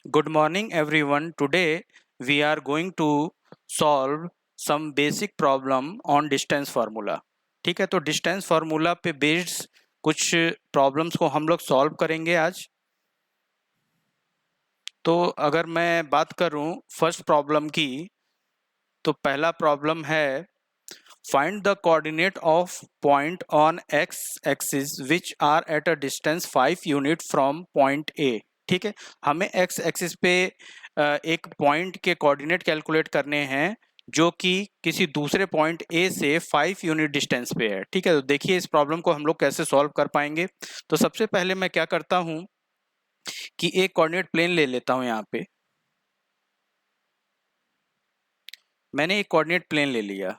Good morning everyone. Today we are going to solve some basic problem on distance formula. ठीक है, तो distance formula पे based कुछ problems को हम लोग सॉल्व करेंगे आज। तो अगर मैं बात करूं फर्स्ट प्रॉब्लम की, तो पहला प्रॉब्लम है find the coordinate of point on x axis which are at a distance 5 unit from point A. ठीक है, हमें एक्स एक्सिस पे एक पॉइंट के कोऑर्डिनेट कैलकुलेट करने हैं जो कि किसी दूसरे पॉइंट ए से 5 यूनिट डिस्टेंस पे है। ठीक है, तो देखिए इस प्रॉब्लम को हम लोग कैसे सॉल्व कर पाएंगे। तो सबसे पहले मैं क्या करता हूं कि एक कोऑर्डिनेट प्लेन ले लेता हूं। यहाँ पे मैंने एक कोऑर्डिनेट प्लेन ले लिया।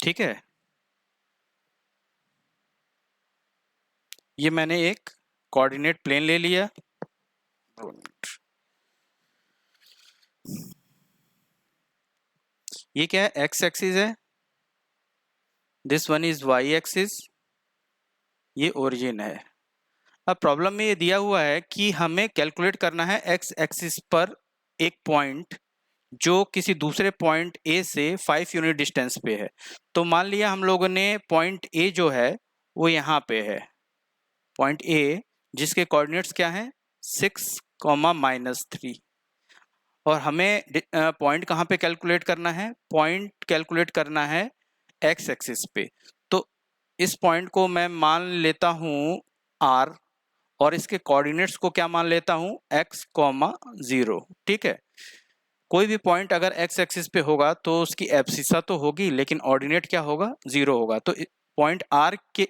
ठीक है, ये मैंने एक कोऑर्डिनेट प्लेन ले लिया। ये क्या है, एक्स एक्सिस है, this one is y axis, ये ओरिजिन है। अब प्रॉब्लम में ये दिया हुआ है कि हमें कैलकुलेट करना है एक्स एक्सिस पर एक पॉइंट जो किसी दूसरे पॉइंट ए से 5 यूनिट डिस्टेंस पे है। तो मान लिया हम लोगों ने पॉइंट ए जो है वो यहाँ पे है, पॉइंट ए जिसके कोऑर्डिनेट्स क्या हैं 6, -3। और हमें पॉइंट कहाँ पे कैलकुलेट करना है, पॉइंट कैलकुलेट करना है एक्स एक्सिस पे। तो इस पॉइंट को मैं मान लेता हूँ आर, और इसके कोऑर्डिनेट्स को क्या मान लेता हूँ x, 0। ठीक है, कोई भी पॉइंट अगर एक्स एक्सिस पे होगा तो उसकी एब्सिसा तो होगी लेकिन ऑर्डिनेट क्या होगा, 0 होगा। तो पॉइंट आर के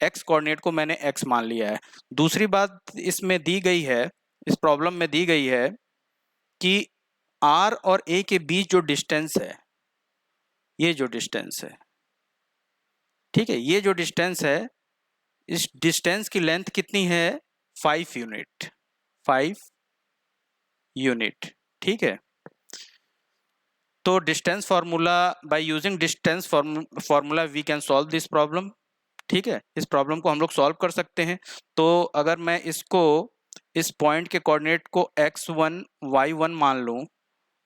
एक्स कोऑर्डिनेट को मैंने x मान लिया है। दूसरी बात इसमें दी गई है, इस प्रॉब्लम में दी गई है कि r और a के बीच जो डिस्टेंस है, ये जो डिस्टेंस है, ठीक है, ये जो डिस्टेंस है, इस डिस्टेंस की लेंथ कितनी है 5 यूनिट, 5 यूनिट। ठीक है, तो distance formula, by using distance formula we can solve this problem. ठीक है, इस प्रॉब्लम को हम लोग सॉल्व कर सकते हैं। तो अगर मैं इसको, इस पॉइंट के कोऑर्डिनेट को x1 y1 मान लूं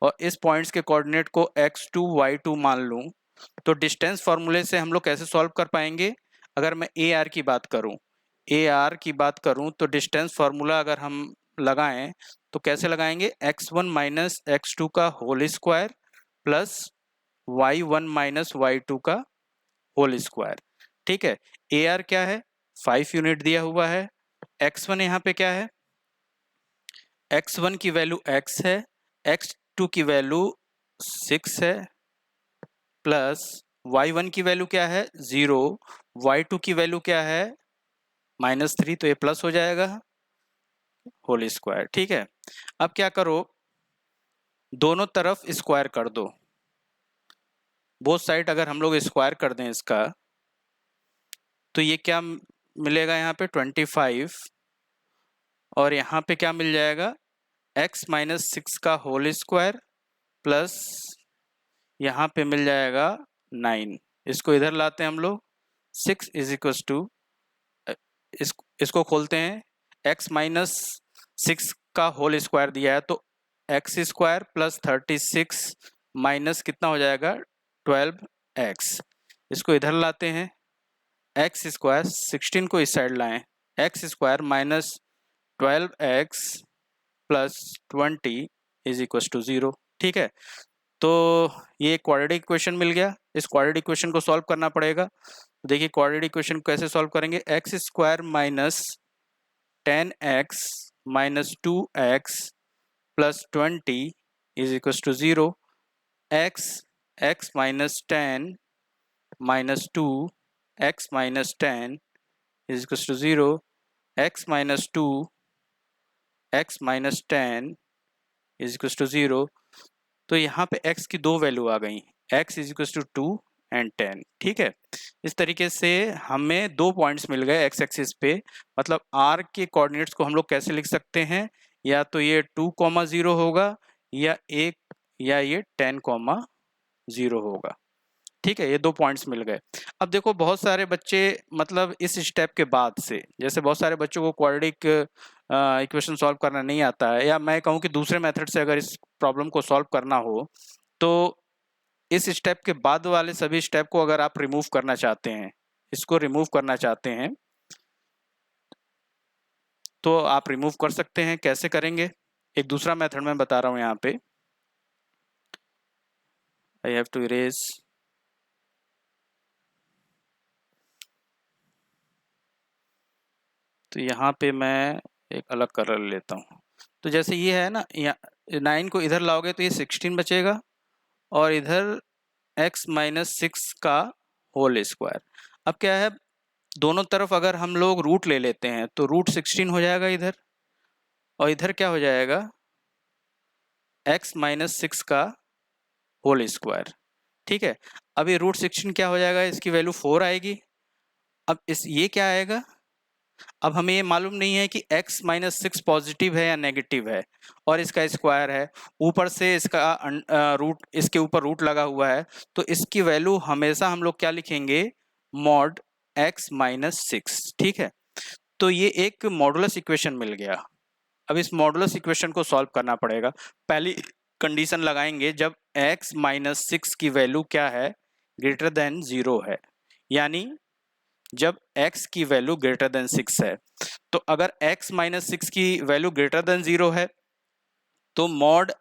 और इस पॉइंट्स के कोऑर्डिनेट को x2 y2 मान लूं, तो डिस्टेंस फार्मूले से हम लोग कैसे सॉल्व कर पाएंगे। अगर मैं ए आर की बात करूं, ए आर की बात करूं तो डिस्टेंस फार्मूला अगर हम लगाएं तो कैसे लगाएंगे, x1 माइनस x2 का whole square plus y1 minus y2 का होल स्क्वायर। ठीक है, ए आर क्या है 5 यूनिट दिया हुआ है, x1 यहाँ पे क्या है, x1 की वैल्यू x है, x2 की वैल्यू 6 है, प्लस y1 की वैल्यू क्या है 0, y2 की वैल्यू क्या है -3, तो ये प्लस हो जाएगा होल स्क्वायर। ठीक है, अब क्या करो, दोनों तरफ स्क्वायर कर दो, बोथ साइड अगर हम लोग स्क्वायर कर दें इसका, तो ये क्या मिलेगा यहाँ पे 25, और यहाँ पे क्या मिल जाएगा x माइनस 6 का होल स्क्वायर प्लस यहाँ पे मिल जाएगा 9। इसको इधर लाते हैं हम लोग, 6 इज इक्व टू, इसको खोलते हैं, x माइनस 6 का होल स्क्वायर दिया है तो एक्स स्क्वायर प्लस 36 माइनस कितना हो जाएगा 12x। इसको इधर लाते हैं, एक्स स्क्वायर 16 को इस साइड लाएं, x square minus 12x plus 20 is equal to 0। ठीक है, तो ये क्वाड्रेटिक इक्वेशन मिल गया। इस क्वाड्रेटिक इक्वेशन को सॉल्व करना पड़ेगा। देखिए क्वाड्रेटिक इक्वेशन को कैसे सॉल्व करेंगे, x square minus 10x minus 2x plus 20 is equal to 0। x minus 10 minus 2 x minus 10 is equal to 0, x minus 2 x minus 10 is equal to 0। तो यहाँ पे x की दो वैल्यू आ गई, x is equal to 2 and 10। ठीक है, इस तरीके से हमें दो पॉइंट्स मिल गए एक्स एक्सिस पे। मतलब r के कोऑर्डिनेट्स को हम लोग कैसे लिख सकते हैं, या तो ये 2, 0 होगा या ये 10, 0 होगा। ठीक है, ये दो पॉइंट्स मिल गए। अब देखो बहुत सारे बच्चे, मतलब इस स्टेप के बाद से, जैसे बहुत सारे बच्चों को क्वाड्रेटिक इक्वेशन सॉल्व करना नहीं आता है, या मैं कहूँ कि दूसरे मेथड से अगर इस प्रॉब्लम को सॉल्व करना हो, तो इस स्टेप के बाद वाले सभी स्टेप को अगर आप रिमूव करना चाहते हैं, इसको रिमूव करना चाहते हैं, तो आप रिमूव कर सकते हैं। कैसे करेंगे? एक दूसरा मेथड मैं बता रहा हूं यहाँ पे। आई हैव टू इरेज, तो यहाँ पे मैं एक अलग कलर लेता हूँ। तो जैसे ये है ना, 9 को इधर लाओगे तो ये 16 बचेगा, और इधर x माइनस 6 का होल स्क्वायर। अब क्या है, दोनों तरफ अगर हम लोग रूट ले लेते हैं तो रूट 16 हो जाएगा इधर, और इधर क्या हो जाएगा, x माइनस 6 का होल स्क्वायर। ठीक है, अब ये रूट 16 क्या हो जाएगा, इसकी वैल्यू 4 आएगी। अब ये क्या आएगा, अब हमें ये मालूम नहीं है कि x माइनस 6 पॉजिटिव है या नेगेटिव है, और इसका स्क्वायर है, ऊपर से इसका रूट, इसके ऊपर रूट लगा हुआ है, तो इसकी वैल्यू हमेशा हम लोग क्या लिखेंगे, मॉड x माइनस 6। ठीक है, तो ये एक मॉडुलस इक्वेशन मिल गया। अब इस मॉडुलस इक्वेशन को सॉल्व करना पड़ेगा। पहली कंडीशन लगाएंगे जब x माइनस 6 की वैल्यू क्या है, ग्रेटर देन 0 है, यानी जब x की वैल्यू ग्रेटर देन 6 है। तो अगर x माइनस 6 की वैल्यू ग्रेटर देन 0 है, तो मॉड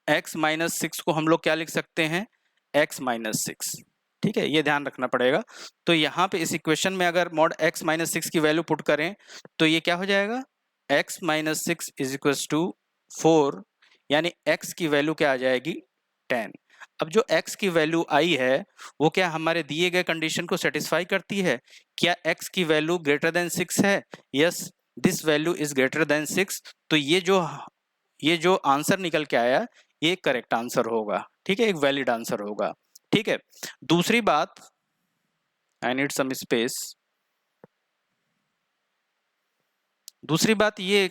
x माइनस 6 को हम लोग क्या लिख सकते हैं, x माइनस 6। ठीक है, ये ध्यान रखना पड़ेगा। तो यहाँ पे इस इक्वेशन में अगर मॉड x माइनस 6 की वैल्यू पुट करें तो ये क्या हो जाएगा, x minus 6 is equal to 4, यानी x की वैल्यू क्या आ जाएगी, 10। अब जो x की वैल्यू आई है वो क्या हमारे दिए गए कंडीशन को सेटिस्फाई करती है? क्या x की वैल्यू ग्रेटर देन 6 है? Yes, this value is greater than 6। तो ये जो आंसर निकल के आया, ये करेक्ट आंसर होगा। ठीक है, एक वैलिड आंसर होगा। ठीक है, दूसरी बात, आई नीड सम स्पेस। दूसरी बात ये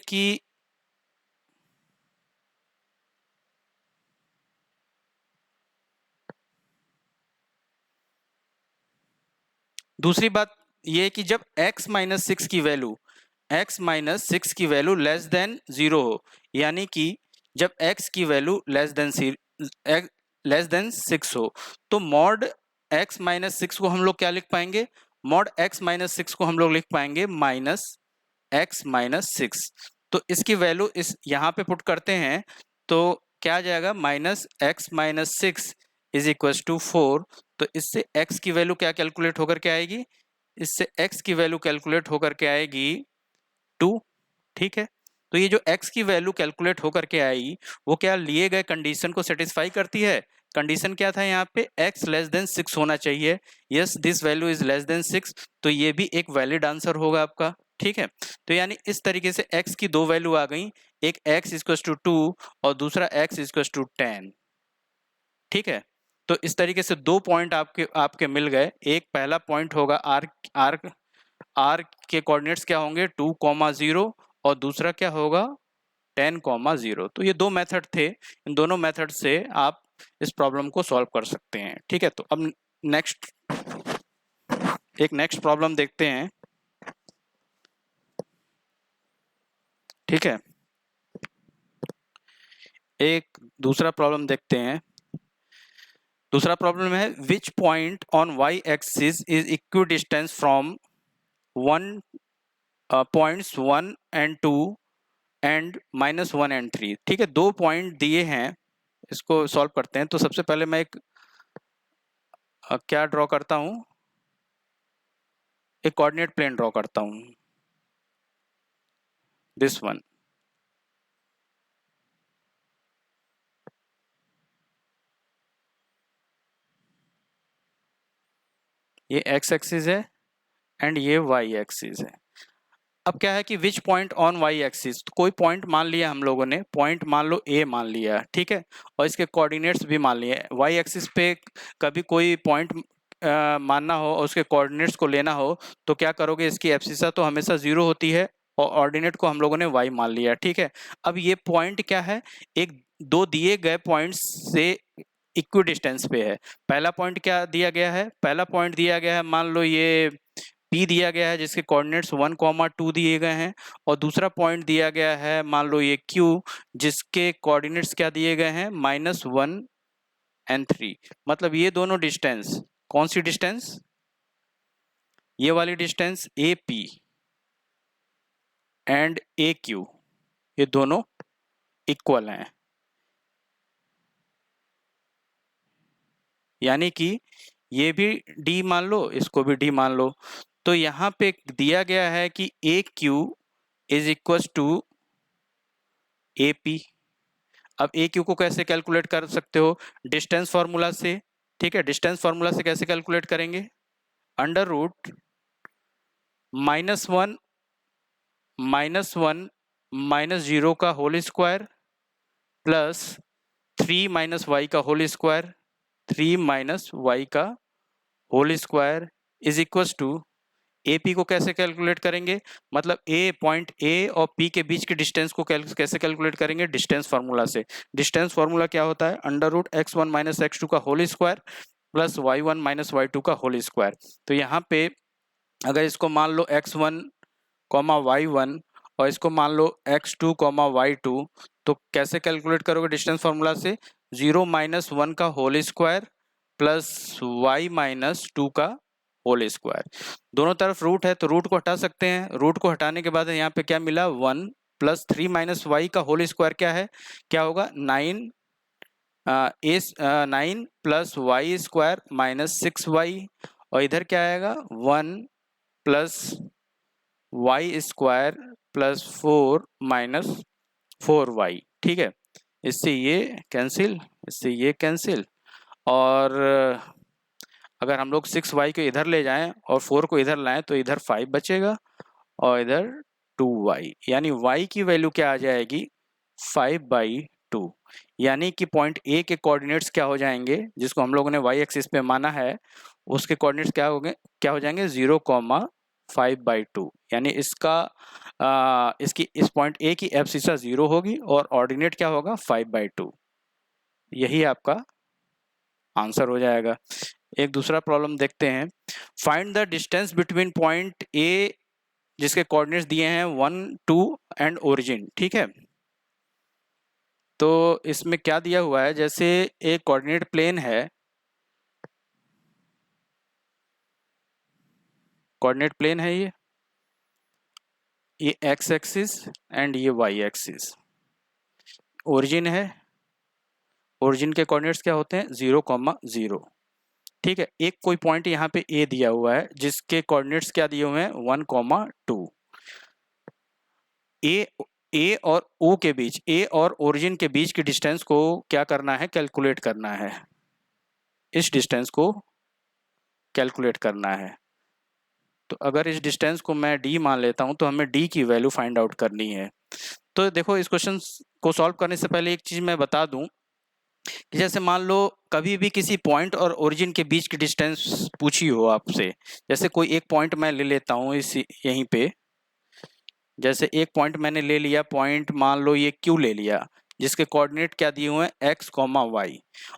कि जब x माइनस 6 की वैल्यू लेस देन 0 हो, यानी कि जब x की वैल्यू लेस देन 6 हो, तो मॉड x माइनस 6 को हम लोग क्या लिख पाएंगे, मॉड x माइनस 6 को हम लोग लिख पाएंगे माइनस x माइनस 6। तो इसकी वैल्यू इस यहाँ पे पुट करते हैं तो क्या आ जाएगा, minus x minus 6 is equal to 4। तो इससे x की वैल्यू क्या कैलकुलेट होकर के आएगी, इससे x की वैल्यू कैलकुलेट होकर के आएगी 2। ठीक है, तो ये जो x की वैल्यू कैलकुलेट होकर के आई वो क्या लिए गए कंडीशन को सेटिस्फाई करती है? कंडीशन क्या था यहाँ पे, x लेस देन 6 होना चाहिए। Yes, this value is less than 6, तो ये भी एक वैलिड आंसर होगा आपका। ठीक है, तो यानी इस तरीके से x की दो वैल्यू आ गई, एक x इक्वल टू 2 और दूसरा x इक्वल टू 10। ठीक है, तो इस तरीके से दो पॉइंट आपके मिल गए। एक पहला पॉइंट होगा r के कोऑर्डिनेट्स क्या होंगे, 2,0, और दूसरा क्या होगा, 10,0। तो ये दो मेथड थे, इन दोनों मेथड से आप इस प्रॉब्लम को सॉल्व कर सकते हैं। ठीक है, तो अब नेक्स्ट प्रॉब्लम देखते हैं। ठीक है, एक दूसरा प्रॉब्लम देखते हैं। दूसरा प्रॉब्लम है, which point on y axis is equidistance from points 1 and 2 and -1 and 3। ठीक है, दो पॉइंट दिए हैं, इसको सॉल्व करते हैं। तो सबसे पहले मैं एक क्या ड्रॉ करता हूं, एक कोऑर्डिनेट प्लेन ड्रॉ करता हूं, दिस वन। ये x एक्सिस है एंड ये y एक्सिस है। अब क्या है कि which point on y axis, तो कोई पॉइंट मान लिया हम लोगों ने, पॉइंट मान लो a मान लिया। ठीक है, और इसके कोऑर्डिनेट्स भी मान लिए। y एक्सिस पे कभी कोई पॉइंट मानना हो और उसके कोऑर्डिनेट्स को लेना हो तो क्या करोगे, इसकी एब्सिसा तो हमेशा 0 होती है, और ऑर्डिनेट को हम लोगों ने y मान लिया। ठीक है, अब ये पॉइंट क्या है, एक दो दिए गए पॉइंट्स से इक्विडिस्टेंस पे है। पहला पॉइंट क्या दिया गया है, पहला पॉइंट दिया गया है, मान लो ये P दिया गया है जिसके कोऑर्डिनेट्स 1,2 दिए गए हैं, और दूसरा पॉइंट दिया गया है मान लो ये Q, जिसके कोऑर्डिनेट्स क्या दिए गए हैं -1 and 3। मतलब ये दोनों डिस्टेंस, कौन सी डिस्टेंस, ये वाली डिस्टेंस AP एंड AQ, ये दोनों इक्वल हैं। यानी कि ये भी D मान लो, इसको भी D मान लो। तो यहाँ पे दिया गया है कि AQ is equal to AP। अब AQ को कैसे कैलकुलेट कर सकते हो, डिस्टेंस फॉर्मूला से। ठीक है, डिस्टेंस फॉर्मूला से कैसे कैलकुलेट करेंगे, अंडर रूट -1 -0 का होल स्क्वायर प्लस 3 - y का होल स्क्वायर, 3 - y का whole square is equal to AP को कैसे कैलकुलेट करेंगे, मतलब पॉइंट A और P के बीच की डिस्टेंस को कैसे कैलकुलेट करेंगे, डिस्टेंस फार्मूला से। डिस्टेंस फार्मूला क्या होता है, अंडर रूट x1 - x2 का whole square plus y1 - y2 का होल स्क्वायर। तो यहाँ पे अगर इसको मान लो x1, y1 और इसको मान लो x2, y2, तो कैसे कैलकुलेट करोगे डिस्टेंस फार्मूला से, 0 - 1 का होल स्क्वायर प्लस y - 2 का होल स्क्वायर। दोनों तरफ रूट है तो रूट को हटा सकते हैं, रूट को हटाने के बाद यहाँ पे क्या मिला 1 प्लस 3 - y का होल स्क्वायर क्या है, क्या होगा 9 9 प्लस वाई स्क्वायर -6y, और इधर क्या आएगा 1 plus Y square plus 4 -4y। ठीक है, इससे ये कैंसिल, इससे ये कैंसिल, और अगर हम लोग 6y को इधर ले जाएं और 4 को इधर लाएं तो इधर 5 बचेगा और इधर 2y, यानी y की वैल्यू क्या आ जाएगी 5/2। यानी कि पॉइंट A के कोऑर्डिनेट्स क्या हो जाएंगे, जिसको हम लोगों ने y एक्सिस पे माना है, उसके कोऑर्डिनेट्स क्या हो जाएंगे 0,5/2। यानी इसकी इस पॉइंट A की एब्सिसा 0 होगी और ऑर्डिनेट क्या होगा 5/2। यही आपका आंसर हो जाएगा। एक दूसरा प्रॉब्लम देखते हैं, find the distance between point A जिसके कोऑर्डिनेट्स दिए हैं 1, 2 एंड ओरिजिन। ठीक है, तो इसमें क्या दिया हुआ है, जैसे एक कोऑर्डिनेट प्लेन है, कोऑर्डिनेट प्लेन है ये x एक्सिस एंड ये y एक्सिस, ओरिजिन है, ओरिजिन के कोऑर्डिनेट्स क्या होते हैं 0,0। ठीक है, एक कोई पॉइंट यहाँ पे A दिया हुआ है जिसके कोऑर्डिनेट्स क्या दिए हुए हैं 1,2। ए और O के बीच, A और ओरिजिन के बीच की डिस्टेंस को क्या करना है, कैलकुलेट करना है, इस डिस्टेंस को कैलकुलेट करना है। तो अगर इस डिस्टेंस को मैं D मान लेता हूं तो हमें D की वैल्यू फाइंड आउट करनी है। तो देखो इस क्वेश्चन को सॉल्व करने से पहले एक चीज मैं बता दूं कि जैसे मान लो कभी भी किसी पॉइंट और ओरिजिन के बीच की डिस्टेंस पूछी हो आपसे, जैसे कोई एक पॉइंट मैं ले लेता हूं इसी यहीं पे, जैसे एक पॉइंट मैंने ले लिया, पॉइंट मान लो ये Q ले लिया जिसके कोऑर्डिनेट क्या दिए हुए हैं x, y,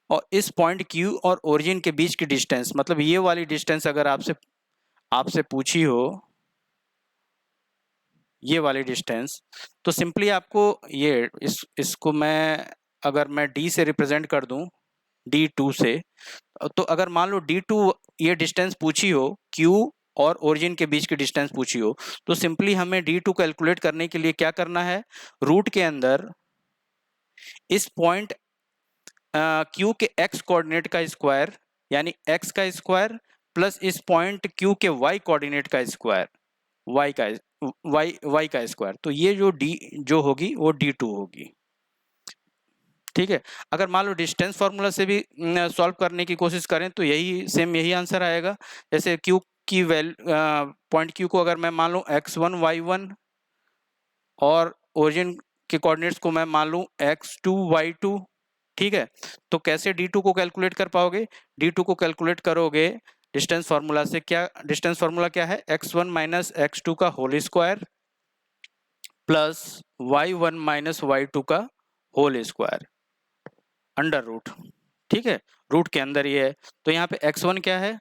और इस पॉइंट Q और ओरिजिन के बीच की डिस्टेंस, मतलब ये वाली डिस्टेंस अगर आपसे पूछी हो, ये वाली डिस्टेंस, तो सिंपली आपको ये इसको अगर मैं D से रिप्रेजेंट कर दूं, D2 से, तो अगर मान लो D2 ये डिस्टेंस पूछी हो, Q और ओरिजिन के बीच की डिस्टेंस पूछी हो, तो सिंपली हमें D2 कैलकुलेट करने के लिए क्या करना है, रूट के अंदर इस पॉइंट Q के x कोऑर्डिनेट का स्क्वायर, यानी x का स्क्वायर प्लस इस पॉइंट Q के y कोऑर्डिनेट का स्क्वायर, y का स्क्वायर, तो ये जो होगी वो D2 होगी। ठीक है, अगर मान लो डिस्टेंस फार्मूला से भी सॉल्व करने की कोशिश करें तो यही आंसर आएगा। जैसे Q की पॉइंट Q को अगर मैं मान लूँ x1, y1 और ओरिजिन के कोऑर्डिनेट्स को मैं मान लूँ x2, y2, ठीक है, तो कैसे D2 को कैलकुलेट कर पाओगे, D2 को कैलकुलेट करोगे डिस्टेंस फार्मूला से। क्या डिस्टेंस फार्मूला क्या है, x1 - x2 का whole square plus y1 - y2 का होल स्क्वायर अंडर रूट। ठीक है, रूट के अंदर ये है, तो यहाँ पे x1 क्या है,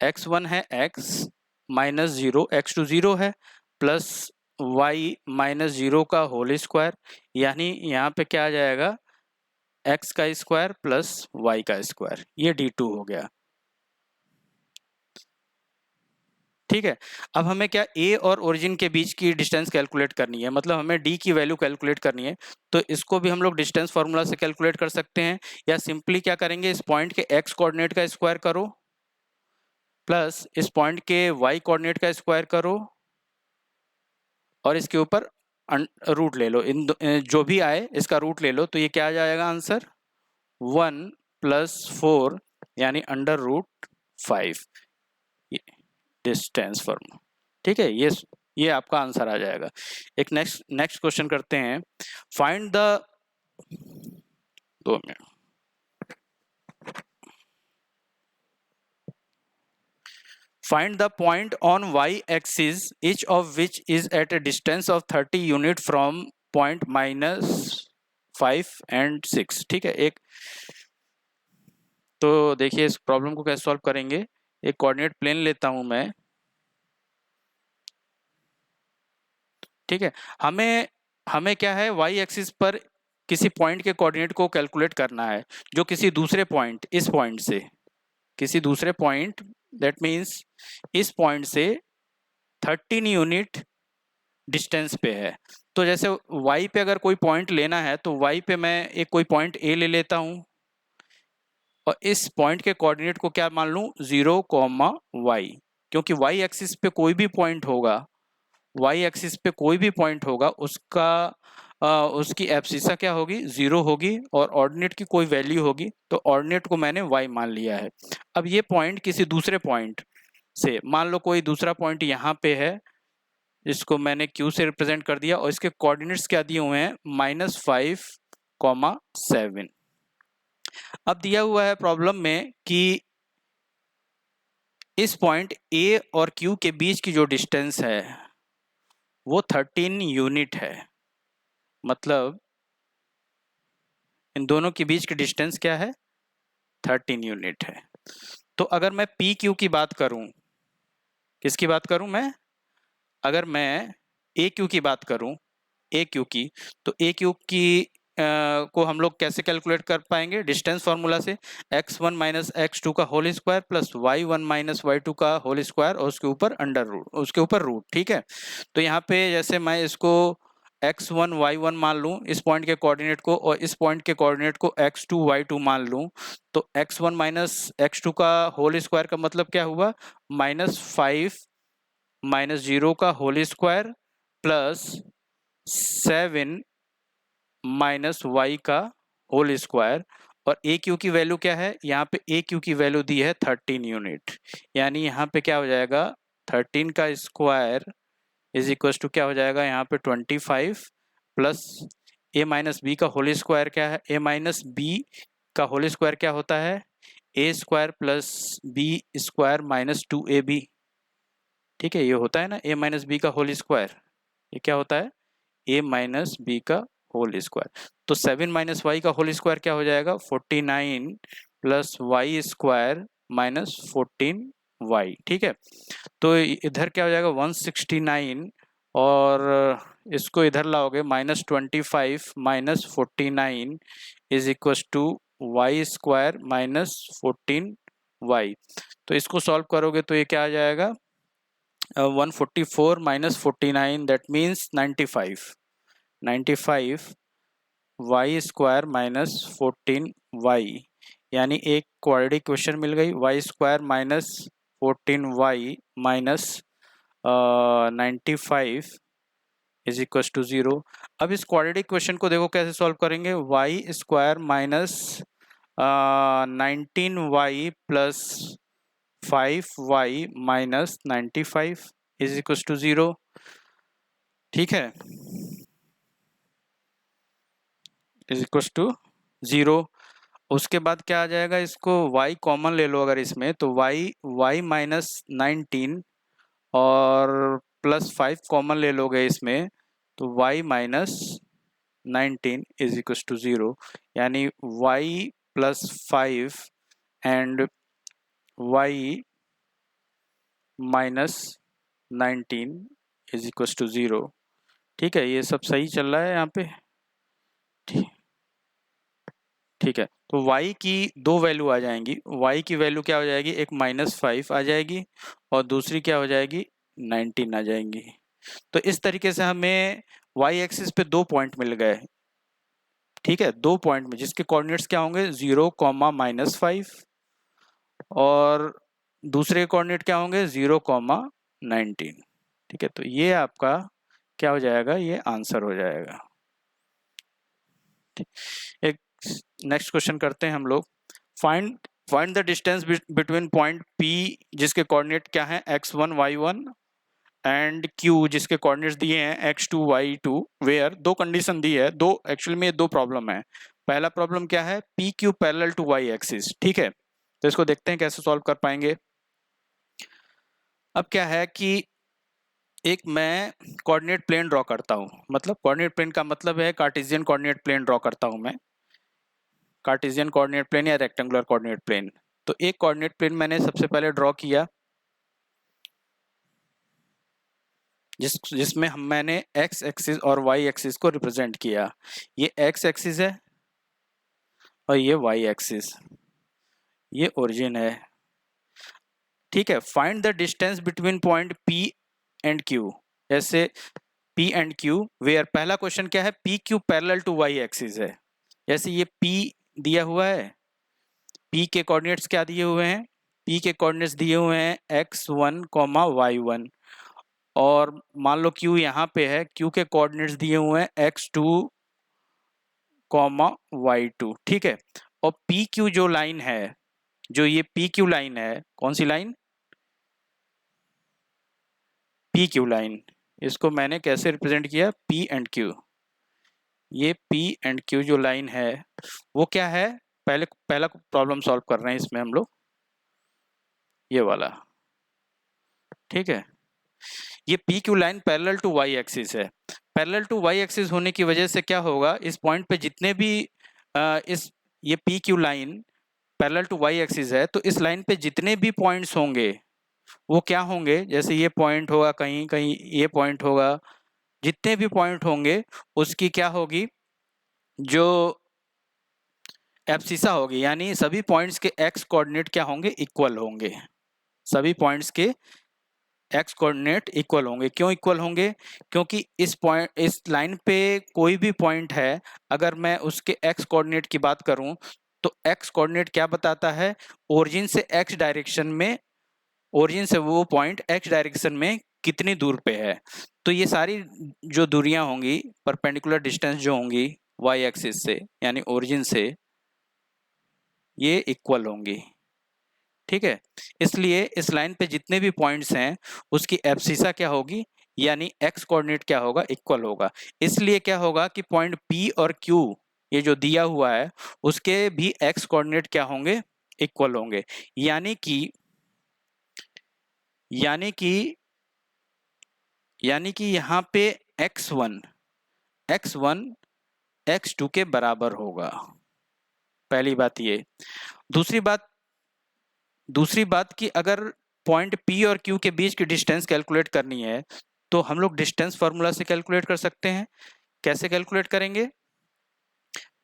x1 है x minus zero, x two zero है, प्लस वाई माइनस जीरो का होल स्क्वायर, यानी यहाँ पे क्या आ जाएगा, एक्स का स्क्वायर प्लस वाई का स्क्वायर, ये D2 हो गया। ठीक है, अब हमें क्या ए और ओरिजिन के बीच की डिस्टेंस कैलकुलेट करनी है, मतलब हमें डी की वैल्यू कैलकुलेट करनी है। तो इसको भी हम लोग डिस्टेंस फार्मूला से कैलकुलेट कर सकते हैं, या सिंपली क्या करेंगे, इस पॉइंट के एक्स कोऑर्डिनेट का स्क्वायर करो प्लस इस पॉइंट के वाई कोऑर्डिनेट का स्क्वायर करो और इसके ऊपर रूट ले लो, जो भी आए इसका रूट ले लो, तो ये क्या आ जाएगा आंसर, 1+4 यानी √5 डिस्टेंस फार्मूला। ठीक है, ये आपका आंसर आ जाएगा। एक नेक्स्ट क्वेश्चन करते हैं, find the 2 minute, find the point on y-axis each of which is at a distance of 30 unit from point -5 and 6। ठीक है, एक तो देखिए इस प्रॉब्लम को कैसे सॉल्व करेंगे, एक कोऑर्डिनेट प्लेन लेता हूं मैं। ठीक है, हमें क्या है, वाई एक्सिस पर किसी पॉइंट के कोऑर्डिनेट को कैलकुलेट करना है, जो किसी दूसरे पॉइंट, इस पॉइंट से किसी दूसरे पॉइंट, दैट मीन्स इस पॉइंट से 13 यूनिट डिस्टेंस पे है। तो जैसे y पे अगर कोई पॉइंट लेना है तो y पे मैं एक कोई पॉइंट a ले लेता हूं और इस पॉइंट के कोऑर्डिनेट को क्या मान लूं, 0, क्योंकि y एक्सिस पे कोई भी पॉइंट होगा, y एक्सिस पे कोई भी पॉइंट होगा उसका उसकी एब्सिसा क्या होगी, 0 होगी और ऑर्डिनेट की कोई वैल्यू होगी, तो ऑर्डिनेट को मैंने y मान लिया है। अब ये पॉइंट किसी दूसरे पॉइंट से, मान लो कोई दूसरा पॉइंट यहाँ पे है, इसको मैंने Q से रिप्रेजेंट कर दिया और इसके कोऑर्डिनेट्स क्या दिए हुए हैं, -5, 7। अब दिया हुआ है प्रॉब्लम में कि इस पॉइंट A और Q के बीच की जो डिस्टेंस है वो 13 यूनिट है, मतलब इन दोनों के बीच की डिस्टेंस क्या है, 13 यूनिट है। तो अगर मैं PQ की बात करूं, किसकी बात करूं मैं, अगर मैं AQ की बात करूं, AQ की, तो AQ की को हम लोग कैसे कैलकुलेट कर पाएंगे, डिस्टेंस फार्मूला से, x1 माइनस x2 का whole square plus y1 minus y2 का होल स्क्वायर और उसके ऊपर अंडर रूट, उसके ऊपर रूट। ठीक है, तो यहाँ पे जैसे मैं इसको x1 y1 मान लूँ इस पॉइंट के कोऑर्डिनेट को, और इस पॉइंट के कोऑर्डिनेट को x2 y2 मान लूँ, तो x1 माइनस x2 का होल स्क्वायर का मतलब क्या हुआ, -5 माइनस 0 का whole square plus 7 minus y का होल स्क्वायर, और ए क्यू की वैल्यू क्या है, यहाँ पे ए क्यू की वैल्यू दी है 13 यूनिट, यानी यहाँ पे क्या हो जाएगा, 13 का स्क्वायर इज इक्वल टू क्या हो जाएगा, यहाँ पे 25 प्लस ए माइनस बी का होल स्क्वायर क्या है, ए माइनस बी का होल स्क्वायर क्या होता है, a square plus b square minus 2ab। ठीक है, ये होता है ना ए माइनस बी का होल स्क्वायर, ये क्या होता है, ए माइनस बी का होल स्क्वायर। तो 7 माइनस वाई का होल स्क्वायर क्या हो जाएगा, 49 plus Y square minus 14y। ठीक है, तो इधर क्या हो जाएगा 169, और इसको इधर लाओगे -25 minus 49 is equal to y square minus 14y। तो इसको सॉल्व करोगे तो ये क्या आ जाएगा, 144 minus 49 that means 95 y square minus 14y, यानी एक क्वाड्रेटिक क्वेश्चन मिल गई, y square minus 14y minus 95 is equal to 0। अब इस क्वाड्रेटिक क्वेश्चन को देखो कैसे सॉल्व करेंगे, y square minus 19y plus 5y minus 95 is equal to 0। ठीक है, इज इक्व टू 0। उसके बाद क्या आ जाएगा, इसको y कॉमन ले लो अगर इसमें, तो y माइनस 19 और प्लस 5 कॉमन ले लोगे इसमें, तो y minus 19 is equal to 0, यानी y plus 5 and y minus 19 is equal to 0। ठीक है, ये सब सही चल रहा है यहाँ पे। ठीक है, तो y की दो वैल्यू आ जाएंगी। y की वैल्यू क्या हो जाएगी, एक -5 आ जाएगी और दूसरी क्या हो जाएगी, 19 आ जाएंगी। तो इस तरीके से हमें y एक्सिस पे दो पॉइंट मिल गए। ठीक है, दो पॉइंट में जिसके कोऑर्डिनेट्स क्या होंगे, 0, -5 और दूसरे कोऑर्डिनेट क्या होंगे, 0, 19। ठीक है, तो ये आपका क्या हो जाएगा, ये आंसर हो जाएगा। एक नेक्स्ट क्वेश्चन करते हैं हम लोग। Find find the distance between point P जिसके कोऑर्डिनेट क्या है, x1 y1 एंड Q जिसके कोऑर्डिनेट्स दिए हैं x2 y2 वेयर दो कंडीशन दी है। दो एक्चुअली में दो प्रॉब्लम है। पहला प्रॉब्लम क्या है, PQ parallel to y axis. ठीक है, तो इसको देखते हैं कैसे सॉल्व कर पाएंगे। अब क्या है कि एक मैं कोऑर्डिनेट प्लेन ड्रॉ करता हूँ, मतलब कोऑर्डिनेट प्लेन का मतलब है कार्टेशियन कोऑर्डिनेट प्लेन ड्रॉ करता हूँ मैं, कार्टेशियन कोऑर्डिनेट प्लेन या रेक्टेंगुलर कोऑर्डिनेट प्लेन। तो एक कोऑर्डिनेट प्लेन मैंने सबसे पहले ड्रॉ किया जिसमें मैंने x एक्सिस और y एक्सिस को रिप्रेजेंट किया। ये x एक्सिस है और ये y एक्सिस, ये ओरिजिन है। ठीक है, find the distance between point P and Q। जैसे P एंड Q वेयर, पहला क्वेश्चन क्या है, PQ parallel to y axis है। जैसे ये P दिया हुआ है, P के कोऑर्डिनेट्स क्या दिए हुए हैं, P के कोऑर्डिनेट्स दिए हुए हैं x1, y1 और मान लो Q यहाँ पे है, Q के कोऑर्डिनेट्स दिए हुए हैं x2, y2। ठीक है, और PQ जो लाइन है, जो ये PQ लाइन है, कौन सी लाइन, PQ लाइन, इसको मैंने कैसे रिप्रेजेंट किया, P एंड Q। ये P एंड Q जो लाइन है वो क्या है, पहला प्रॉब्लम सॉल्व कर रहे हैं इसमें हम लोग, ये वाला। ठीक है, ये PQ line parallel to y axis है। पैरेलल टू y एक्सिस होने की वजह से क्या होगा, इस पॉइंट पे जितने भी ये PQ line parallel to y axis है, तो इस लाइन पे जितने भी पॉइंट्स होंगे वो क्या होंगे, जैसे ये पॉइंट होगा, कहीं कहीं ये पॉइंट होगा, जितने भी पॉइंट होंगे उसकी क्या होगी, जो एब्सिसा होगी, यानी सभी पॉइंट्स के x कोऑर्डिनेट क्या होंगे, इक्वल होंगे। सभी पॉइंट्स के x कोऑर्डिनेट इक्वल होंगे। क्यों इक्वल होंगे, क्योंकि इस लाइन पे कोई भी पॉइंट है, अगर मैं उसके x कोऑर्डिनेट की बात करूं तो x कोऑर्डिनेट क्या बताता है, ओरिजिन से x डायरेक्शन में, ओरिजिन से वो पॉइंट x डायरेक्शन में कितनी दूर पे है। तो ये सारी जो दूरियां होंगी, परपेंडिकुलर डिस्टेंस जो होंगी y एक्सिस से यानी ओरिजिन से, ये इक्वल होंगी। ठीक है, इसलिए इस लाइन पे जितने भी पॉइंट्स हैं उसकी एब्सिसा क्या होगी, यानी x कोऑर्डिनेट क्या होगा, इक्वल होगा। इसलिए क्या होगा कि पॉइंट P और Q ये जो दिया हुआ है उसके भी x कोऑर्डिनेट क्या होंगे, इक्वल होंगे। यानी कि यानी कि यानी कि यहाँ पे x1 x2 के बराबर होगा। पहली बात ये। दूसरी बात कि अगर पॉइंट P और Q के बीच की डिस्टेंस कैलकुलेट करनी है तो हम लोग डिस्टेंस फार्मूला से कैलकुलेट कर सकते हैं। कैसे कैलकुलेट करेंगे,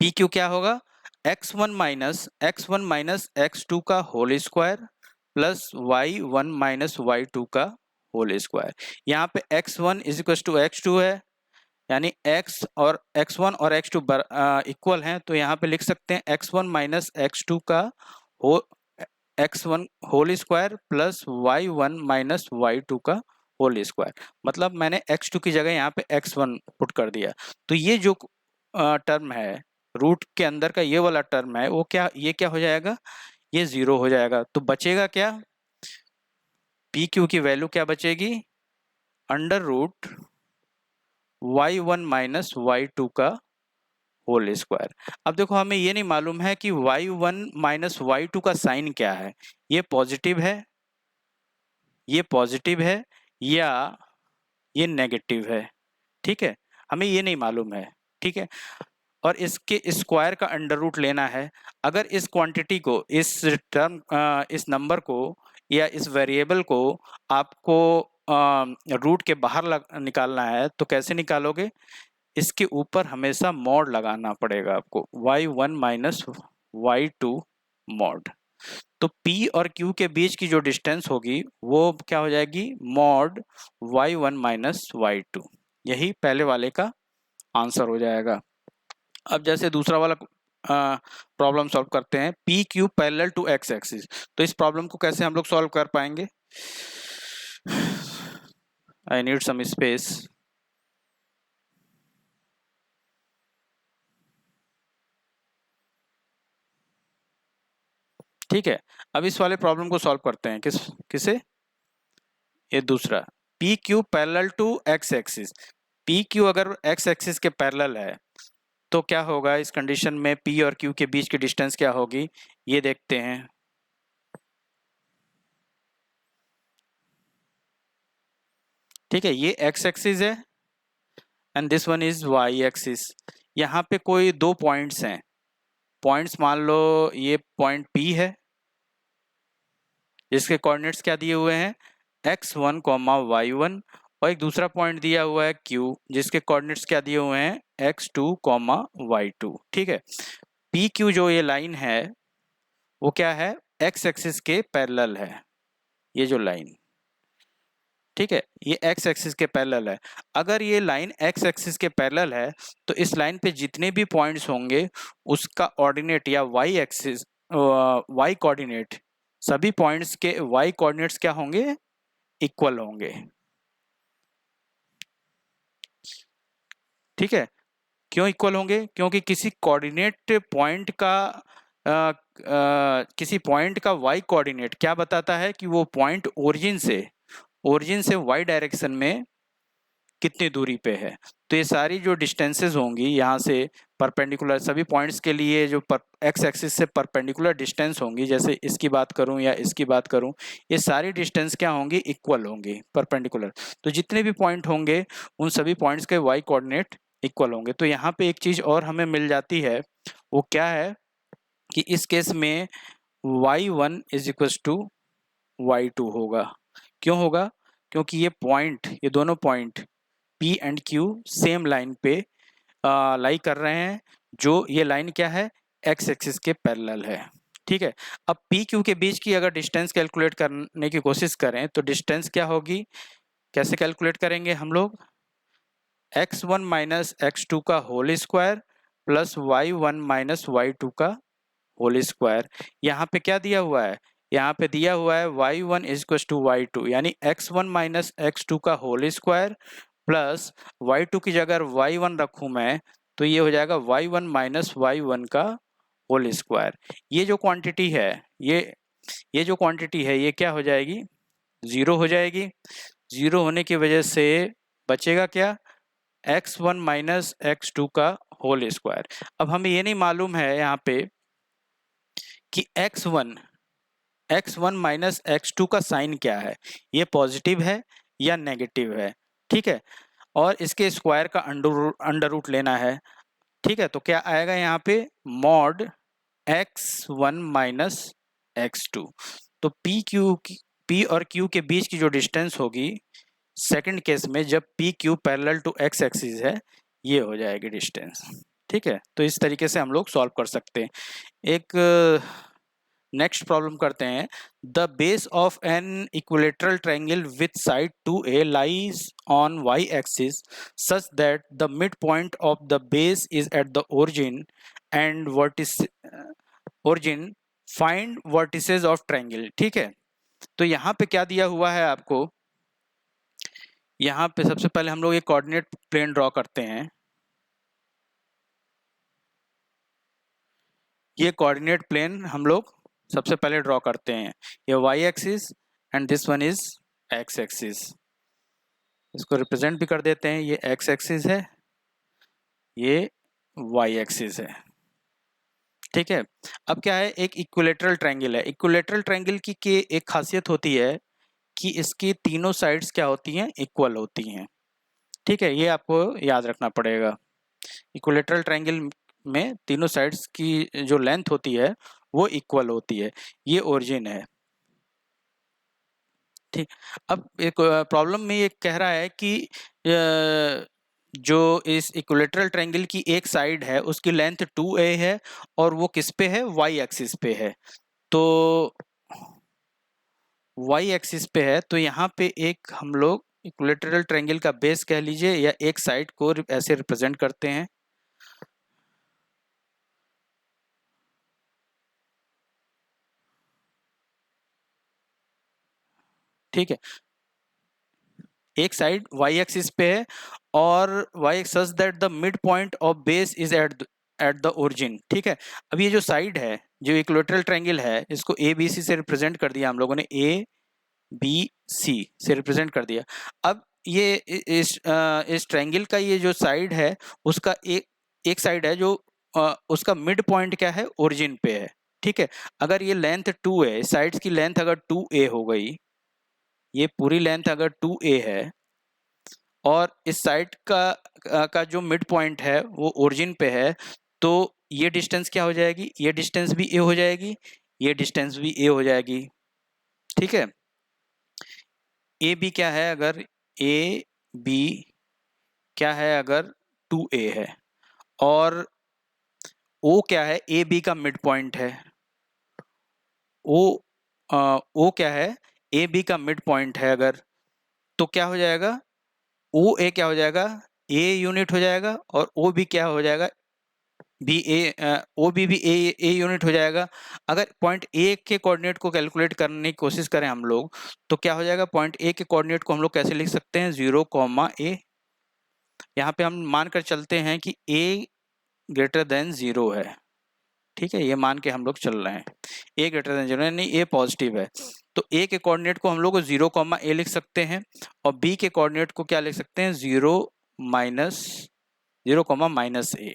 PQ क्या होगा, x1 माइनस x2 का whole square plus y1 minus y2 का होल स्क्वायर। यहाँ पे x1 is equal to x2 है, यानी x1 और x2 इक्वल हैं, तो यहाँ पे लिख सकते हैं x1 माइनस x2 का x1 whole square plus y1 minus y2 का होल स्क्वायर। मतलब मैंने x2 की जगह यहाँ पे x1 पुट कर दिया। तो ये जो टर्म है रूट के अंदर का, ये वाला टर्म है वो क्या, ये क्या हो जाएगा, ये 0 हो जाएगा। तो बचेगा क्या, PQ की वैल्यू क्या बचेगी, under root y1 minus y2 का होल स्क्वायर। अब देखो हमें ये नहीं मालूम है कि y1 माइनस y2 का साइन क्या है, ये पॉजिटिव है, ये पॉजिटिव है या ये नेगेटिव है। ठीक है, हमें ये नहीं मालूम है। ठीक है, और इसके स्क्वायर का अंडर रूट लेना है। अगर इस क्वांटिटी को, इस नंबर को या इस वेरिएबल को आपको रूट के बाहर निकालना है तो कैसे निकालोगे? इसके ऊपर हमेशा मॉड लगाना पड़ेगा आपको, y1 माइनस y2 मॉड। तो p और q के बीच की जो डिस्टेंस होगी वो क्या हो जाएगी? Mod y1 minus y2। यही पहले वाले का आंसर हो जाएगा। अब जैसे दूसरा वाला प्रॉब्लम सॉल्व करते हैं, P Q parallel to x axis. तो इस प्रॉब्लम को कैसे हम लोग सॉल्व कर पाएंगे? I need some space. ठीक है, अब इस वाले प्रॉब्लम को सॉल्व करते हैं। किसे? ये दूसरा, P Q parallel to x axis. P Q अगर एक्स एक्सिस के पैरेलल है तो क्या होगा इस कंडीशन में? पी और क्यू के बीच की डिस्टेंस क्या होगी ये देखते हैं। ठीक है, ये एक्स एक्सिस है and this one is y axis. यहाँ पे कोई दो पॉइंट्स हैं। पॉइंट्स मान लो ये पॉइंट पी है जिसके कोऑर्डिनेट्स क्या दिए हुए हैं? x1 कॉमा y1, और एक दूसरा पॉइंट दिया हुआ है q जिसके कोऑर्डिनेट्स क्या दिए हुए हैं? x2 comma y2। ठीक है, पी क्यू जो ये लाइन है वो क्या है? x एक्सिस के पैरेलल है, ये जो लाइन। ठीक है, ये x एक्सिस के पैरेलल है। अगर ये लाइन x एक्सिस के पैरेलल है तो इस लाइन पे जितने भी पॉइंट्स होंगे उसका ऑर्डिनेट या y एक्सिस y कोऑर्डिनेट, सभी पॉइंट्स के y कोऑर्डिनेट्स क्या होंगे? इक्वल होंगे। ठीक है, क्यों इक्वल होंगे? क्योंकि किसी कोऑर्डिनेट पॉइंट का किसी पॉइंट का y कोऑर्डिनेट क्या बताता है कि वो पॉइंट ओरिजिन से y डायरेक्शन में कितनी दूरी पे है। तो ये सारी जो डिस्टेंसेस होंगी यहाँ से परपेंडिकुलर, सभी पॉइंट्स के लिए जो एक्स एक्सिस से परपेंडिकुलर डिस्टेंस होंगी, जैसे इसकी बात करूँ या इसकी बात करूँ, ये सारी डिस्टेंस क्या होंगी? इक्वल होंगी, परपेंडिकुलर। तो जितने भी पॉइंट होंगे उन सभी पॉइंट्स के वाई कोऑर्डिनेट इक्वल होंगे। तो यहाँ पे एक चीज़ और हमें मिल जाती है, वो क्या है कि इस केस में y1 is equal to y2 होगा। क्यों होगा? क्योंकि ये दोनों point P and Q same line पे लाई कर रहे हैं, जो ये लाइन क्या है? x एक्सिस के पैरेलल है। ठीक है, अब P Q के बीच की अगर डिस्टेंस कैलकुलेट करने की कोशिश करें तो डिस्टेंस क्या होगी? कैसे कैलकुलेट करेंगे हम लोग? x1 माइनस x2 का whole square plus y1 minus y2 का होल स्क्वायर। यहाँ पे क्या दिया हुआ है? यहाँ पे दिया हुआ है y1 is equal to y2, यानी x1 माइनस x2 का होल स्क्वायर प्लस y2 की जगह y1 रखूँ मैं तो ये हो जाएगा y1 माइनस y1 का होल स्क्वायर। ये जो क्वांटिटी है ये जो क्वांटिटी है ये क्या हो जाएगी? ज़ीरो हो जाएगी। ज़ीरो होने की वजह से बचेगा क्या? x1 माइनस x2 का होल स्क्वायर। अब हमें ये नहीं मालूम है यहाँ पे कि x1 माइनस x2 का साइन क्या है, ये पॉजिटिव है या नेगेटिव है। ठीक है, और इसके स्क्वायर का अंडर रूट लेना है। ठीक है, तो क्या आएगा यहाँ पे? Mod x1 minus x2। तो p और q के बीच की जो डिस्टेंस होगी सेकंड केस में, जब P Q parallel to x axis है, ये हो जाएगी डिस्टेंस। ठीक है, तो इस तरीके से हम लोग सॉल्व कर सकते हैं। एक नेक्स्ट प्रॉब्लम करते हैं। The base of an equilateral triangle with side 2a lies on y axis such that the mid point of the base is at the origin and origin find vertices of triangle. ठीक है, तो यहाँ पे क्या दिया हुआ है आपको? यहाँ पे सबसे पहले हम लोग एक कोऑर्डिनेट प्लेन ड्रॉ करते हैं। ये कोऑर्डिनेट प्लेन हम लोग सबसे पहले ड्रॉ करते हैं। ये y axis and this one is x axis. इसको रिप्रेजेंट भी कर देते हैं, ये x एक्सिस है, ये y एक्सिस है। ठीक है, अब क्या है? एक इक्विलेटरल ट्रायंगल है। इक्विलेटरल ट्रायंगल की एक खासियत होती है कि इसकी तीनों साइड्स क्या होती हैं? इक्वल होती हैं। ठीक है, ये आपको याद रखना पड़ेगा। इक्विलेटरल ट्रायंगल में तीनों साइड्स की जो लेंथ होती है वो इक्वल होती है। ये ओरिजिन है। ठीक। अब एक प्रॉब्लम में ये कह रहा है कि जो इस इक्विलेटरल ट्रायंगल की एक साइड है उसकी लेंथ 2a है और वो किस पे है, y एक्सिस पे है। तो y एक्सिस पे है तो यहाँ पे एक हम लोग इक्विलेटरल ट्रायंगल का बेस कह लीजिए या एक साइड को ऐसे रिप्रेजेंट करते हैं। ठीक है, एक साइड y एक्सिस पे है और y such that the mid point of base is at the origin. ठीक है, अब ये जो साइड है, जो इक्विलेटरल ट्रायंगल है, इसको ए बी सी से रिप्रेजेंट कर दिया हम लोगों ने, ए बी सी से रिप्रेजेंट कर दिया। अब ये इस ट्रायंगल का ये जो साइड है उसका एक साइड है जो उसका मिड पॉइंट क्या है, ओरिजिन पे है। ठीक है, अगर ये लेंथ 2 है, साइड्स की लेंथ अगर 2a हो गई, ये पूरी लेंथ अगर 2a है और इस साइड का जो मिड पॉइंट है वो ओरिजिन पे है, तो ये डिस्टेंस क्या हो जाएगी, ये डिस्टेंस भी a हो जाएगी, ये डिस्टेंस भी a हो जाएगी। ठीक है, ए बी क्या है, अगर ए बी क्या है, अगर 2a है, और ओ क्या है, ए बी का मिड पॉइंट है, ओ ओ क्या है, ए बी का मिड पॉइंट है अगर, तो क्या हो जाएगा, ओ ए क्या हो जाएगा, ए यूनिट हो जाएगा, और ओ बी क्या हो जाएगा, बी ए, ओ बी भी ए यूनिट हो जाएगा। अगर पॉइंट ए के कोऑर्डिनेट को कैलकुलेट करने की कोशिश करें हम लोग, तो क्या हो जाएगा, पॉइंट ए के कोऑर्डिनेट को हम लोग कैसे लिख सकते हैं, 0, ए। यहाँ पे हम मान कर चलते हैं कि ए ग्रेटर देन 0 है। ठीक है, ये मान के हम लोग चल रहे हैं, ए ग्रेटर देन 0 यानी ए पॉजिटिव है। तो ए के कोऑर्डिनेट को हम लोग 0, ए लिख सकते हैं, और बी के कोऑर्डिनेट को क्या लिख सकते हैं, 0, -0, -ए।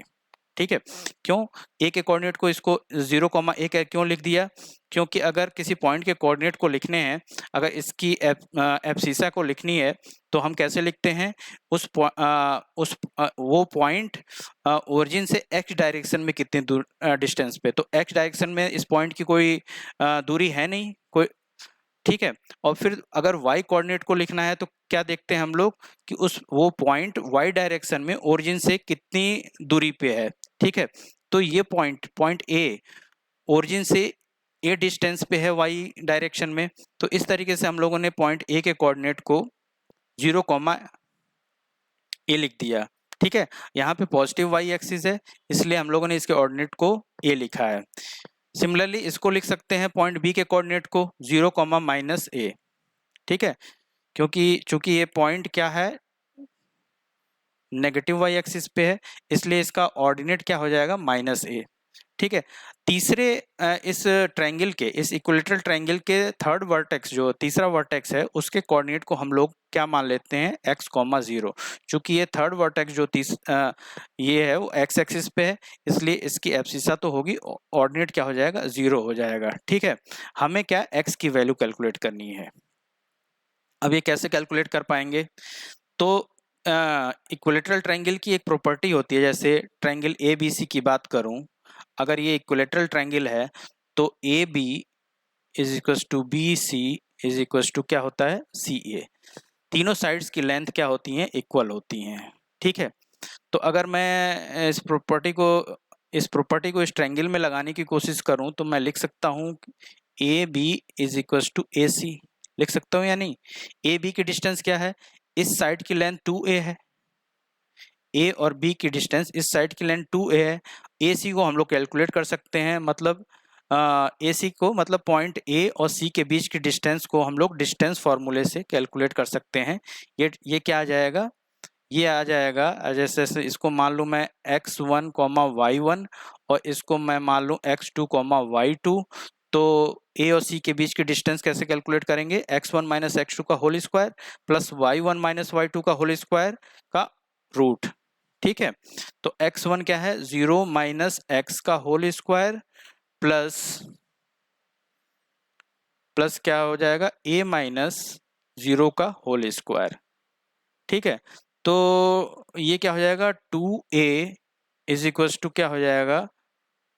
ठीक है, क्यों ए के कोऑर्डिनेट को इसको 0, ए क्यों लिख दिया, क्योंकि अगर किसी पॉइंट के कोऑर्डिनेट को लिखने हैं, अगर इसकी एब्सिसा को लिखनी है, तो हम कैसे लिखते हैं, वो पॉइंट ओरिजिन से एक्स डायरेक्शन में कितनी दूर डिस्टेंस पे, तो एक्स डायरेक्शन में इस पॉइंट की कोई दूरी है नहीं कोई। ठीक है, और फिर अगर y कोऑर्डिनेट को लिखना है तो क्या देखते हैं हम लोग कि वो पॉइंट y डायरेक्शन में ओरिजिन से कितनी दूरी पे है। ठीक है, तो ये पॉइंट ए ओरिजिन से a डिस्टेंस पे है y डायरेक्शन में, तो इस तरीके से हम लोगों ने पॉइंट ए के कोऑर्डिनेट को 0, ए लिख दिया। ठीक है, यहाँ पे पॉजिटिव y एक्सिस है, इसलिए हम लोगों ने इसके ऑर्डिनेट को a लिखा है। सिमिलरली इसको लिख सकते हैं पॉइंट बी के कोऑर्डिनेट को 0, -ए। ठीक है, क्योंकि चूंकि ये पॉइंट क्या है, नेगेटिव वाई एक्सिस पे है, इसलिए इसका ऑर्डिनेट क्या हो जाएगा, -a। ठीक है, तीसरे इस ट्रायंगल के, इस इक्विलेटरल ट्रायंगल के थर्ड वर्टेक्स, जो तीसरा वर्टेक्स है, उसके कोऑर्डिनेट को हम लोग क्या मान लेते हैं, x, 0। चूंकि ये थर्ड वर्टेक्स जो ये है वो x एक्सिस पे है, इसलिए इसकी एब्सिसा तो होगी, ऑर्डिनेट क्या हो जाएगा, 0 हो जाएगा। ठीक है, हमें क्या x की वैल्यू कैलकुलेट करनी है। अब ये कैसे कैलकुलेट कर पाएंगे, तो इक्विलेटरल ट्रायंगल की एक प्रॉपर्टी होती है, जैसे ट्रायंगल ए बी सी की बात करूं, अगर ये इक्विलेटरल ट्रायंगल है तो A B is equal to B C is equal to क्या होता है, सी ए। तीनों साइड्स की लेंथ क्या होती हैं, इक्वल होती हैं। ठीक है, तो अगर मैं इस प्रॉपर्टी को इस ट्रायंगल में लगाने की कोशिश करूं, तो मैं लिख सकता हूं A B is equal to A C, लिख सकता हूं या नहीं। ए बी की डिस्टेंस क्या है, इस साइड की लेंथ 2a है, ए और बी की डिस्टेंस इस साइड की लेंथ 2a है। ए सी को हम लोग कैलकुलेट कर सकते हैं, मतलब ए सी को, मतलब पॉइंट ए और सी के बीच की डिस्टेंस को हम लोग डिस्टेंस फार्मूले से कैलकुलेट कर सकते हैं। ये क्या आ जाएगा, ये आ जाएगा, जैसे इसको मान लूँ मैं x1, y1, और इसको मैं मान लूँ x2, y2, तो ए और सी के बीच की डिस्टेंस कैसे कैलकुलेट करेंगे, x1 माइनस x2 का whole square plus y1 minus y2 का होल स्क्वायर का रूट। ठीक है, तो x1 क्या है, 0 माइनस x का होल स्क्वायर प्लस प्लस क्या हो जाएगा, a माइनस 0 का होल स्क्वायर। ठीक है, तो ये क्या हो जाएगा, 2a इज इक्वल टू क्या हो जाएगा,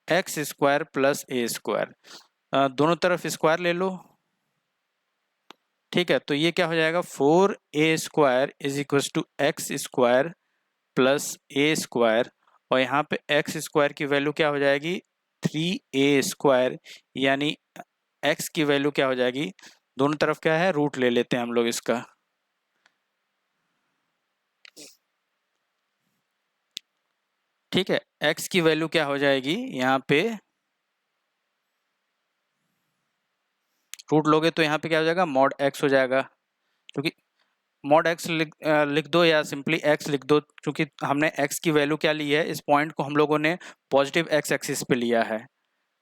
x square plus a square. दोनों तरफ स्क्वायर ले लो। ठीक है, तो ये क्या हो जाएगा 4a² is equal to x square plus a square, और यहाँ पे एक्स स्क्वायर की वैल्यू क्या हो जाएगी 3a², यानी एक्स की वैल्यू क्या हो जाएगी, दोनों तरफ क्या है रूट ले लेते हैं हम लोग इसका। ठीक है, एक्स की वैल्यू क्या हो जाएगी यहाँ पे, रूट लोगे तो यहाँ पे क्या हो जाएगा मॉड एक्स हो जाएगा, क्योंकि मॉड एक्स लिख दो या सिंपली एक्स लिख दो, क्योंकि हमने एक्स की वैल्यू क्या ली है, इस पॉइंट को हम लोगों ने पॉजिटिव एक्स एक्सिस पे लिया है।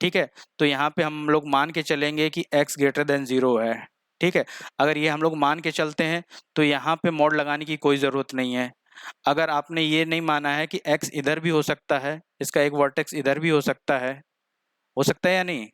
ठीक है, तो यहाँ पे हम लोग मान के चलेंगे कि x ग्रेटर देन 0 है। ठीक है, अगर ये हम लोग मान के चलते हैं तो यहाँ पे मॉड लगाने की कोई ज़रूरत नहीं है। अगर आपने ये नहीं माना है कि x इधर भी हो सकता है, इसका एक वर्टेक्स इधर भी हो सकता है, हो सकता है या नहीं,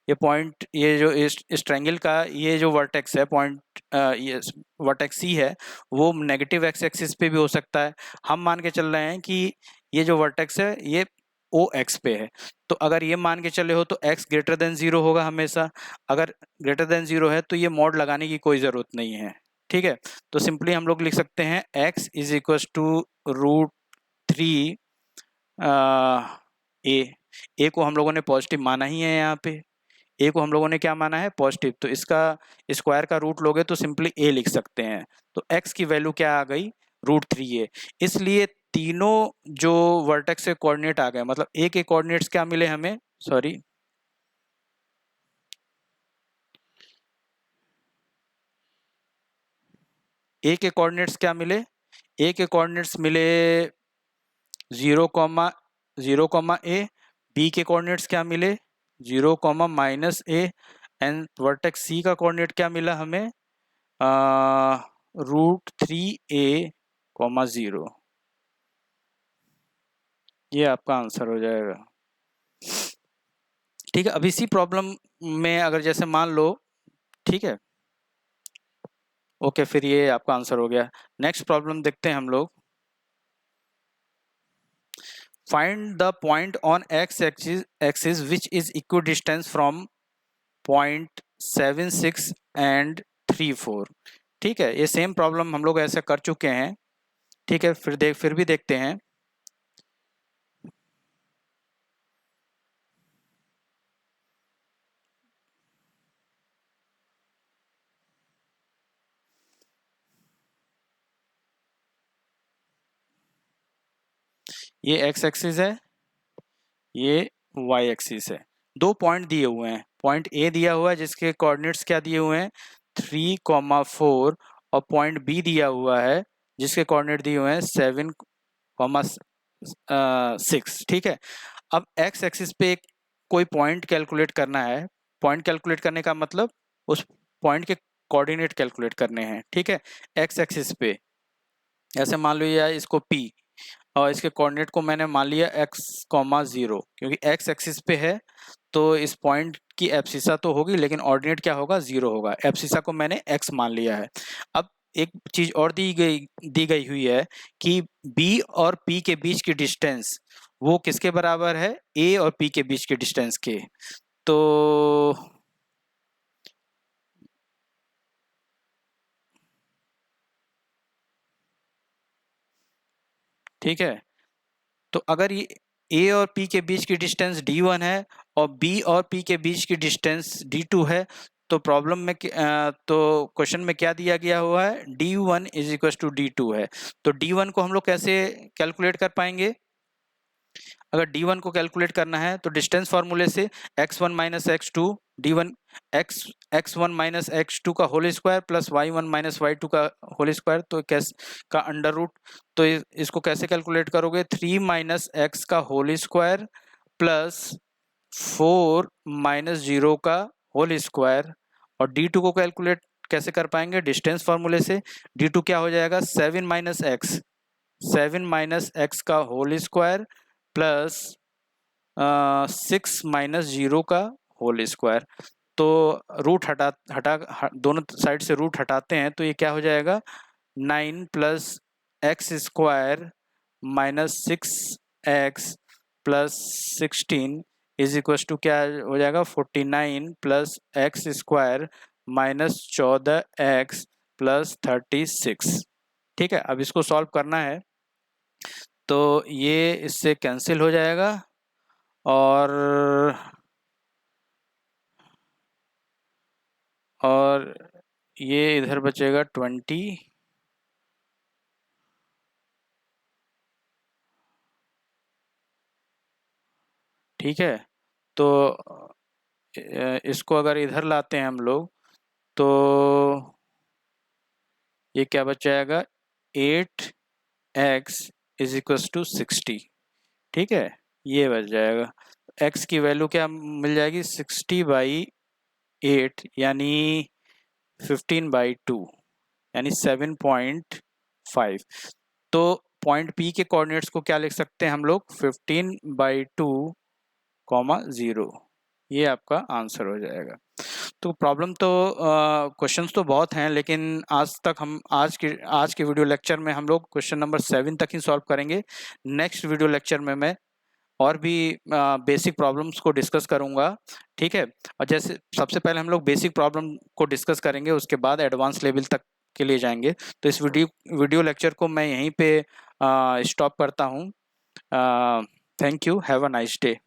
ये पॉइंट, ये जो इस ट्रायंगल का ये जो वर्टेक्स है पॉइंट, ये वर्टेक्स सी है, वो नेगेटिव एक्स एक्सिस पे भी हो सकता है। हम मान के चल रहे हैं कि ये जो वर्टेक्स है ये ओ एक्स पे है, तो अगर ये मान के चले हो तो x ग्रेटर देन 0 होगा हमेशा। अगर ग्रेटर देन 0 है तो ये मॉड लगाने की कोई ज़रूरत नहीं है। ठीक है, तो सिंपली हम लोग लिख सकते हैं x इज इक्वल टू √3 ए को हम लोगों ने पॉजिटिव माना ही है, यहाँ पे ए को हम लोगों ने क्या माना है पॉजिटिव, तो इसका स्क्वायर का रूट लोगे तो सिंपली ए लिख सकते हैं, तो x की वैल्यू क्या आ गई √3a। इसलिए तीनों जो वर्टेक्स से कोऑर्डिनेट आ गए, मतलब ए के कोऑर्डिनेट्स क्या मिले हमें, सॉरी ए के कोऑर्डिनेट्स क्या मिले, ए के कोऑर्डिनेट्स मिले 0,0,a, बी के कोऑर्डिनेट्स क्या मिले 0,-a, एंड वर्टेक्स सी का कोऑर्डिनेट क्या मिला हमें √3a, 0। ये आपका आंसर हो जाएगा। ठीक है, अब इसी प्रॉब्लम में अगर जैसे मान लो, ठीक है ओके, फिर ये आपका आंसर हो गया। नेक्स्ट प्रॉब्लम देखते हैं हम लोग। Find the point on x axis which is equidistance from point 7,6 and 3,4। ठीक है, ये सेम प्रॉब्लम हम लोग ऐसे कर चुके हैं। ठीक है, फिर भी देखते हैं। ये एक्स एक्सिस है, ये वाई एक्सिस है, दो पॉइंट दिए हुए हैं। पॉइंट ए दिया हुआ है जिसके कोऑर्डिनेट्स क्या दिए हुए हैं 3,4, और पॉइंट बी दिया हुआ है जिसके कोऑर्डिनेट दिए हुए हैं 7,6। ठीक है, अब एक्स एक्सिस पे एक कोई पॉइंट कैलकुलेट करना है। पॉइंट कैलकुलेट करने का मतलब उस पॉइंट के कोऑर्डिनेट कैलकुलेट करने हैं। ठीक है, एक्स एक्सिस पे ऐसे मान लो या इसको P, और इसके कोऑर्डिनेट को मैंने मान लिया x,0, क्योंकि x एक्सिस पे है तो इस पॉइंट की एब्सिसा तो होगी लेकिन ऑर्डिनेट क्या होगा 0 होगा। एब्सिसा को मैंने x मान लिया है। अब एक चीज और दी गई हुई है कि b और p के बीच की डिस्टेंस वो किसके बराबर है, a और p के बीच के डिस्टेंस के। तो ठीक है, तो अगर ये a और p के बीच की डिस्टेंस d1 है और b और p के बीच की डिस्टेंस d2 है, तो प्रॉब्लम में तो क्वेश्चन में क्या दिया गया हुआ है d1 is equal to d2 है। तो d1 को हम लोग कैसे कैलकुलेट कर पाएंगे, अगर d1 को कैलकुलेट करना है तो डिस्टेंस फार्मूले से x1 minus x2, d1 x1 minus x2 का whole square plus y1 minus y2 का होल स्क्वायर, तो कैसे का अंडर रूट, तो इसको कैसे कैलकुलेट करोगे 3 माइनस एक्स का होल स्क्वायर प्लस 4 माइनस 0 का होल स्क्वायर, और d2 को कैलकुलेट कैसे कर पाएंगे डिस्टेंस फार्मूले से, d2 क्या हो जाएगा 7 माइनस एक्स का होल स्क्वायर प्लस 6 माइनस 0 का होल स्क्वायर। तो रूट दोनों साइड से रूट हटाते हैं तो ये क्या हो जाएगा 9 plus x square minus 6x plus 16 is equal to क्या हो जाएगा 49 प्लस एक्स स्क्वायर -14x + 36। ठीक है, अब इसको सॉल्व करना है तो ये इससे कैंसिल हो जाएगा और ये इधर बचेगा 20। ठीक है, तो इसको अगर इधर लाते हैं हम लोग तो ये क्या बच जाएगा, 8x = 60। ठीक है, ये बच जाएगा। x की वैल्यू क्या मिल जाएगी, 60/8 यानी 15/2 यानी 7.5। तो पॉइंट P के कोऑर्डिनेट्स को क्या लिख सकते हैं हम लोग, 15/2, 0। ये आपका आंसर हो जाएगा। तो प्रॉब्लम तो क्वेश्चंस तो बहुत हैं, लेकिन आज तक हम आज के वीडियो लेक्चर में हम लोग क्वेश्चन नंबर 7 तक ही सॉल्व करेंगे। नेक्स्ट वीडियो लेक्चर में मैं और भी बेसिक प्रॉब्लम्स को डिस्कस करूंगा। ठीक है, और जैसे सबसे पहले हम लोग बेसिक प्रॉब्लम को डिस्कस करेंगे, उसके बाद एडवांस लेवल तक के लिए जाएंगे। तो इस वीडियो लेक्चर को मैं यहीं पे स्टॉप करता हूँ। Thank you, have a nice day.